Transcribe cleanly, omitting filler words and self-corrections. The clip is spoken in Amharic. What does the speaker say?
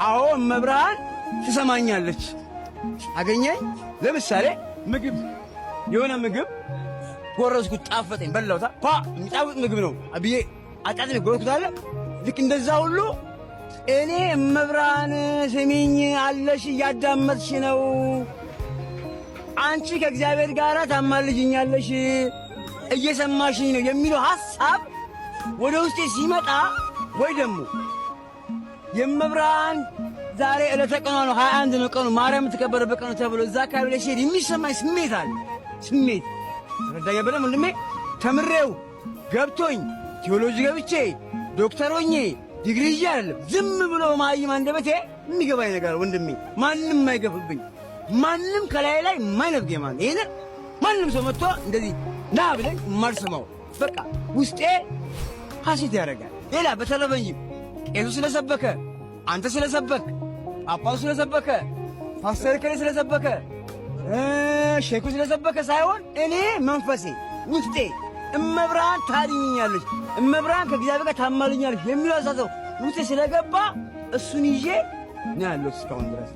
አዎ እመብርሃን ትሰማኛለች። አገኘኝ ለምሳሌ ምግብ የሆነ ምግብ ጎረስኩት፣ ጣፈጠኝ፣ በላውታ የሚጣፍጥ ምግብ ነው አብዬ አጣጥሜ ጎረስኩት አለ። ልክ እንደዛ ሁሉ እኔ እመብርሃን ስሚኝ አለሽ፣ እያዳመጥሽ ነው፣ አንቺ ከእግዚአብሔር ጋር ታማልጅኛለሽ፣ እየሰማሽኝ ነው የሚለው ሐሳብ ወደ ውስጤ ሲመጣ ወይ ደግሞ የእመብርሃን ዛሬ ዕለተ ቀኗ ነው 21 ነው ቀኑ ማርያም የምትከበርበት ቀኑ ተብሎ እዛ አካባቢ ላይ ሲሄድ የሚሰማኝ ስሜት አለ። ስሜት ረዳኛ በደም ወንድሜ ተምሬው ገብቶኝ ቴዎሎጂ ገብቼ ዶክተር ሆኜ ዲግሪ ይዤ አይደለም ዝም ብሎ ማይም አንደበቴ የሚገባኝ ነገር ወንድሜ፣ ማንም አይገፍብኝ፣ ማንም ከላይ ላይ የማይነፍገኝ ማለት ይሄን ማንም ሰው መጥቶ እንደዚህ ና ብለኝ የማልሰማው በቃ ውስጤ ሐሴት ያደርጋል። ሌላ በተረፈኝም ቄሱ ስለሰበከ አንተ ስለሰበክ ጳጳሱ ስለሰበከ ፓስተር ከሌ ስለሰበከ ሼኩ ስለሰበከ ሳይሆን እኔ መንፈሴ ውስጤ እመብርሃን ታድኝኛለች፣ እመብርሃን ከእግዚአብሔር ጋር ታማልኛለች የሚለው አሳሰብ ውስጤ ስለገባ እሱን ይዤ ነው ያለሁት እስካሁን ድረስ።